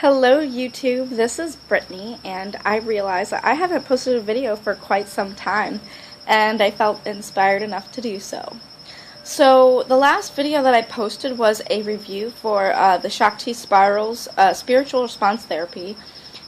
Hello YouTube, this is Brittany, and I realized that I haven't posted a video for quite some time, and I felt inspired enough to do so. So the last video that I posted was a review for the Shakti Spirals Spiritual Response Therapy,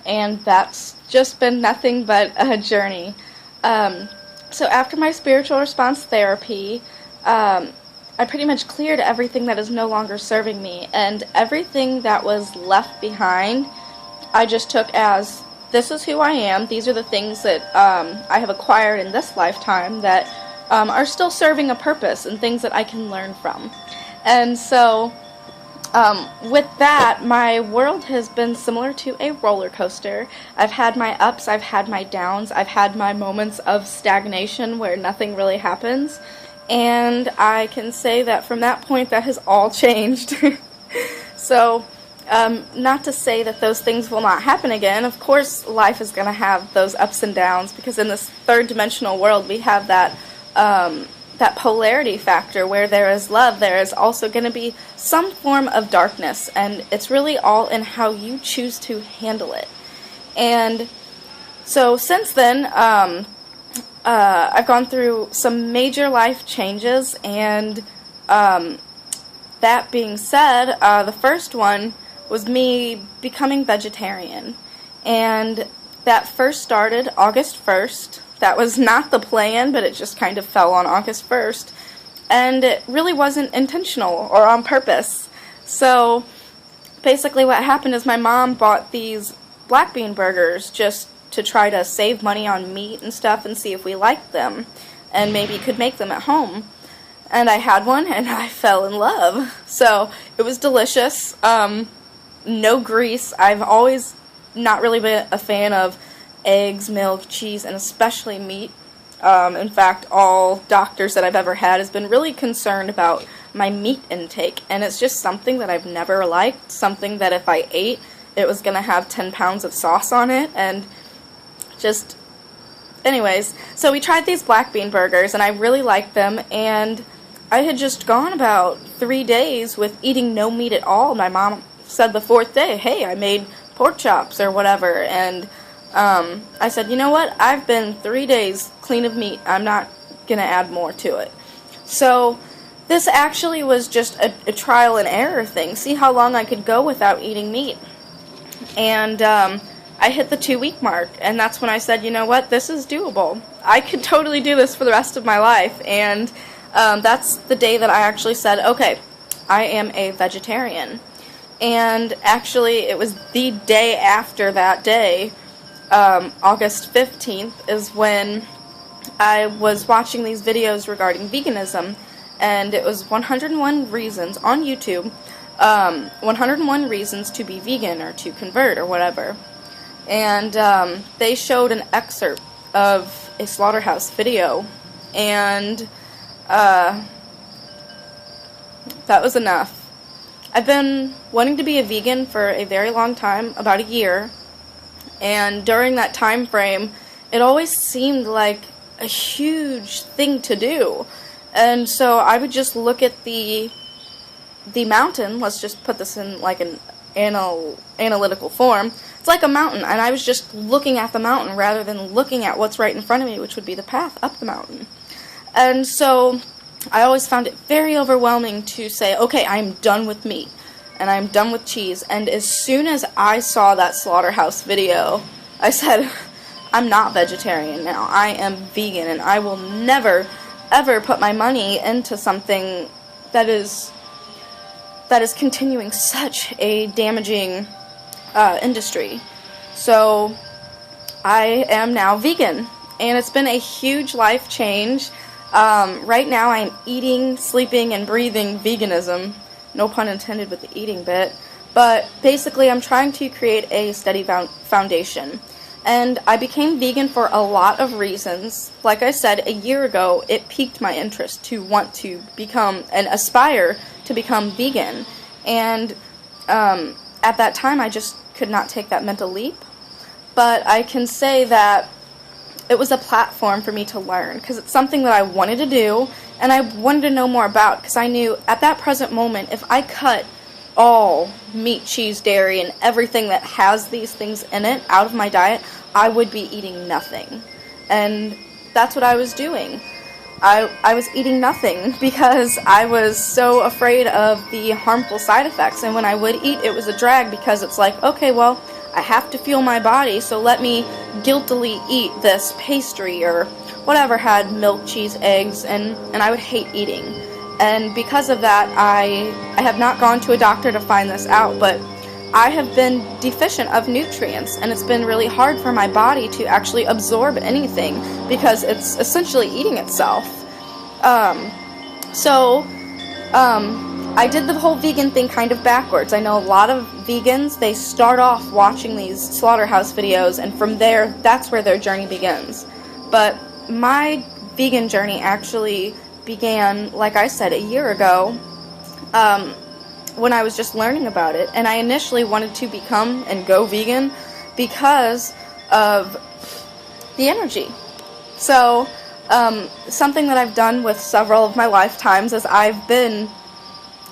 and that's just been nothing but a journey. So after my spiritual response therapy, I pretty much cleared everything that is no longer serving me, and everything that was left behind I just took as, this is who I am, these are the things that I have acquired in this lifetime that are still serving a purpose and things that I can learn from. And so with that, my world has been similar to a roller coaster. I've had my ups, I've had my downs, I've had my moments of stagnation where nothing really happens. And I can say that from that point that has all changed. So, not to say that those things will not happen again. Of course life is going to have those ups and downs, because in this third dimensional world we have that that polarity factor where there is love, there is also going to be some form of darkness, and it's really all in how you choose to handle it. And so since then, I've gone through some major life changes, and that being said, the first one was me becoming vegetarian, and that first started August 1st. That was not the plan, but it just kind of fell on August 1st, and it really wasn't intentional or on purpose. So basically what happened is my mom bought these black bean burgers just to try to save money on meat and stuff and see if we liked them and maybe could make them at home. And I had one and I fell in love. So it was delicious. No grease. I've always not really been a fan of eggs, milk, cheese, and especially meat. In fact, all doctors that I've ever had has been really concerned about my meat intake, and it's just something that I've never liked, something that if I ate, it was going to have 10 pounds of sauce on it, and just, anyways, so we tried these black bean burgers, and I really liked them, and I had just gone about 3 days with eating no meat at all. My mom said the 4th day, hey, I made pork chops or whatever, and I said, you know what, I've been 3 days clean of meat, I'm not gonna add more to it. So this actually was just a trial and error thing, see how long I could go without eating meat. And I hit the 2-week mark, and that's when I said, you know what, this is doable. I could totally do this for the rest of my life, and that's the day that I actually said, okay, I am a vegetarian. And actually, it was the day after that day, August 15th, is when I was watching these videos regarding veganism, and it was 101 reasons on YouTube, 101 reasons to be vegan or to convert or whatever. And they showed an excerpt of a slaughterhouse video, and that was enough. I've been wanting to be a vegan for a very long time, about a year, and during that time frame, it always seemed like a huge thing to do. And so I would just look at the mountain, let's just put this in like an analytical form. It's like a mountain, and I was just looking at the mountain rather than looking at what's right in front of me, which would be the path up the mountain. And so I always found it very overwhelming to say, okay, I'm done with meat, and I'm done with cheese. And as soon as I saw that slaughterhouse video, I said, I'm not vegetarian now, I am vegan, and I will never, ever put my money into something that is continuing such a damaging industry. So I am now vegan, and it's been a huge life change. Right now I'm eating, sleeping, and breathing veganism. No pun intended with the eating bit. But basically I'm trying to create a steady foundation. And I became vegan for a lot of reasons. Like I said, a year ago it piqued my interest to want to become and aspire to become vegan. And at that time I just could not take that mental leap. But I can say that it was a platform for me to learn, because it's something that I wanted to do and I wanted to know more about, because I knew at that present moment if I cut all meat, cheese, dairy, and everything that has these things in it out of my diet, I would be eating nothing. And that's what I was doing. I was eating nothing because I was so afraid of the harmful side effects. And when I would eat, it was a drag because it's like, okay, well, I have to fuel my body, so let me guiltily eat this pastry or whatever had milk, cheese, eggs, and I would hate eating. And because of that, I have not gone to a doctor to find this out, but I have been deficient of nutrients, and it's been really hard for my body to actually absorb anything because it's essentially eating itself. I did the whole vegan thing kind of backwards. I know a lot of vegans, they start off watching these slaughterhouse videos, and from there, that's where their journey begins. But my vegan journey actually began, like I said, a year ago, when I was just learning about it, and I initially wanted to become and go vegan because of the energy. So, something that I've done with several of my lifetimes is I've been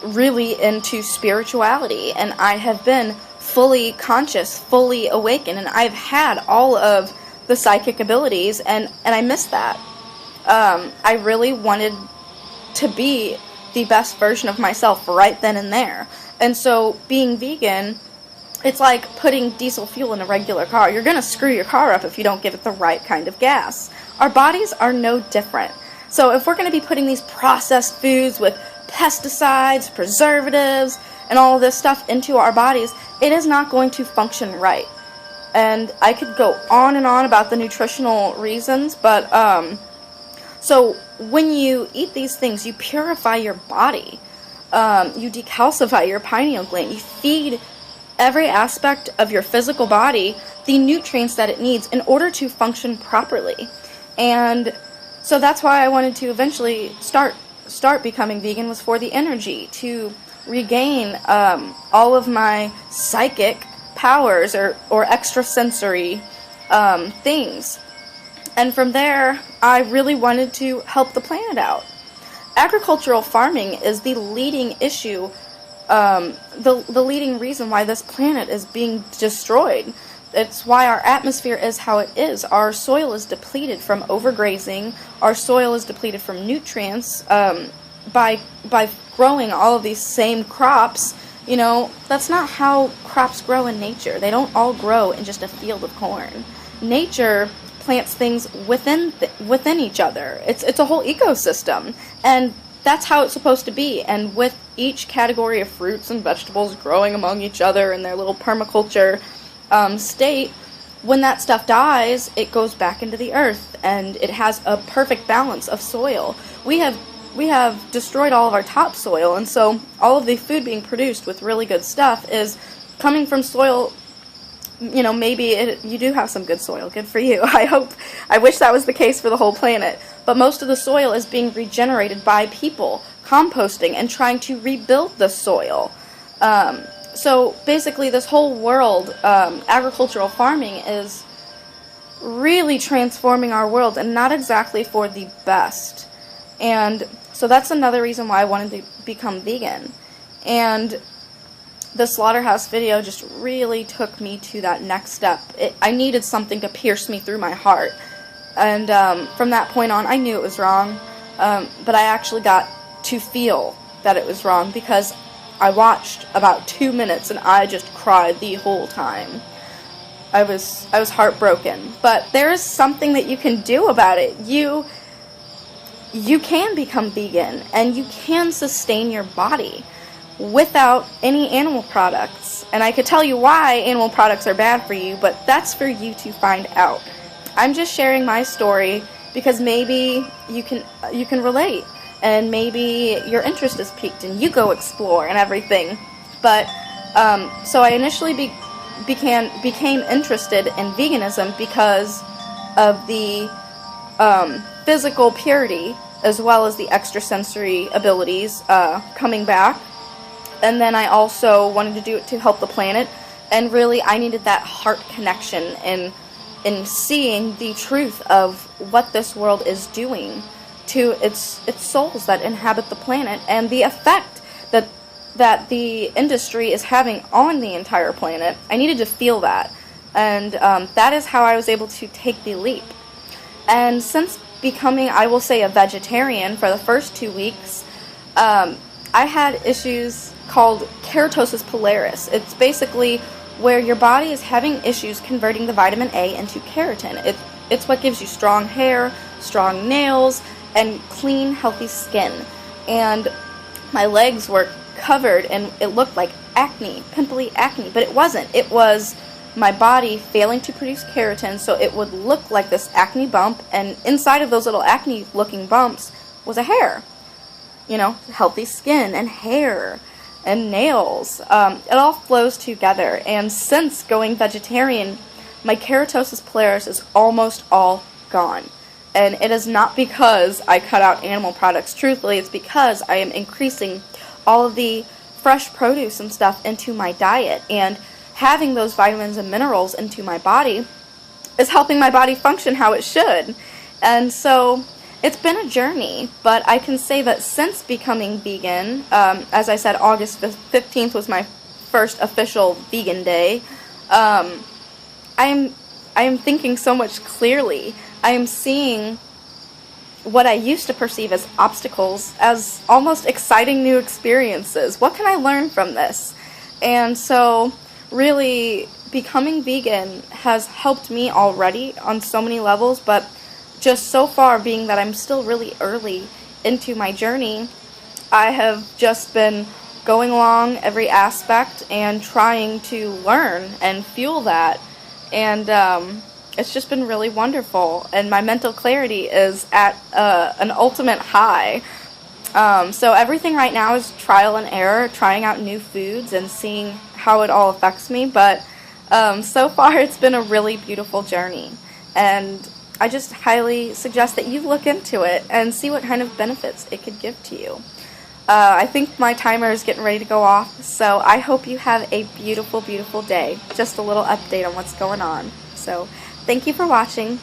really into spirituality, and I have been fully conscious, fully awakened, and I've had all of the psychic abilities, and I miss that. I really wanted to be the best version of myself right then and there. And so being vegan, it's like putting diesel fuel in a regular car. You're going to screw your car up if you don't give it the right kind of gas. Our bodies are no different. So if we're going to be putting these processed foods with pesticides, preservatives, and all of this stuff into our bodies, it is not going to function right. And I could go on and on about the nutritional reasons, but so when you eat these things, you purify your body. You decalcify your pineal gland. You feed every aspect of your physical body the nutrients that it needs in order to function properly. And so that's why I wanted to eventually start becoming vegan, was for the energy, to regain all of my psychic powers or extrasensory things. And from there, I really wanted to help the planet out. Agricultural farming is the leading issue, the leading reason why this planet is being destroyed. It's why our atmosphere is how it is. Our soil is depleted from overgrazing. Our soil is depleted from nutrients by growing all of these same crops. You know, that's not how crops grow in nature. They don't all grow in just a field of corn. Nature plants things within each other. It's a whole ecosystem, and that's how it's supposed to be. And with each category of fruits and vegetables growing among each other in their little permaculture state, when that stuff dies, it goes back into the earth, and it has a perfect balance of soil. We have destroyed all of our topsoil, and so all of the food being produced with really good stuff is coming from soil. You know, maybe you do have some good soil. Good for you. I wish that was the case for the whole planet. But most of the soil is being regenerated by people, composting and trying to rebuild the soil. So basically this whole world, agricultural farming is really transforming our world, and not exactly for the best. And so that's another reason why I wanted to become vegan. And the slaughterhouse video just really took me to that next step. I needed something to pierce me through my heart. And from that point on, I knew it was wrong. But I actually got to feel that it was wrong because I watched about 2 minutes and I just cried the whole time. I was heartbroken. But there is something that you can do about it. You can become vegan, and you can sustain your body without any animal products. And I could tell you why animal products are bad for you, but that's for you to find out. I'm just sharing my story because maybe you can relate, and maybe your interest is piqued and you go explore and everything. But so I initially became interested in veganism because of the physical purity as well as the extrasensory abilities coming back. And then I also wanted to do it to help the planet, and really I needed that heart connection in seeing the truth of what this world is doing to its souls that inhabit the planet, and the effect that that the industry is having on the entire planet. I needed to feel that. And that is how I was able to take the leap. And since becoming, I will say, a vegetarian for the first 2 weeks, I had issues called keratosis pilaris. It's basically where your body is having issues converting the vitamin A into keratin. It's what gives you strong hair, strong nails, and clean, healthy skin. And my legs were covered, and it looked like acne, pimply acne, but it wasn't. It was my body failing to produce keratin, so it would look like this acne bump, and inside of those little acne-looking bumps was a hair. You know, healthy skin and hair and nails. It all flows together, and since going vegetarian, my keratosis pilaris is almost all gone. And it is not because I cut out animal products. Truthfully, it's because I am increasing all of the fresh produce and stuff into my diet, and having those vitamins and minerals into my body is helping my body function how it should. And so it's been a journey, but I can say that since becoming vegan, as I said, August 15th was my first official vegan day, I am thinking so much clearly. I am seeing what I used to perceive as obstacles as almost exciting new experiences. What can I learn from this? And so really, becoming vegan has helped me already on so many levels, but just so far, being that I'm still really early into my journey, I have just been going along every aspect and trying to learn and fuel that, and it's just been really wonderful, and my mental clarity is at an ultimate high. So everything right now is trial and error, trying out new foods and seeing how it all affects me, but so far it's been a really beautiful journey, and I just highly suggest that you look into it and see what kind of benefits it could give to you. I think my timer is getting ready to go off, so I hope you have a beautiful, beautiful day. Just a little update on what's going on. So thank you for watching.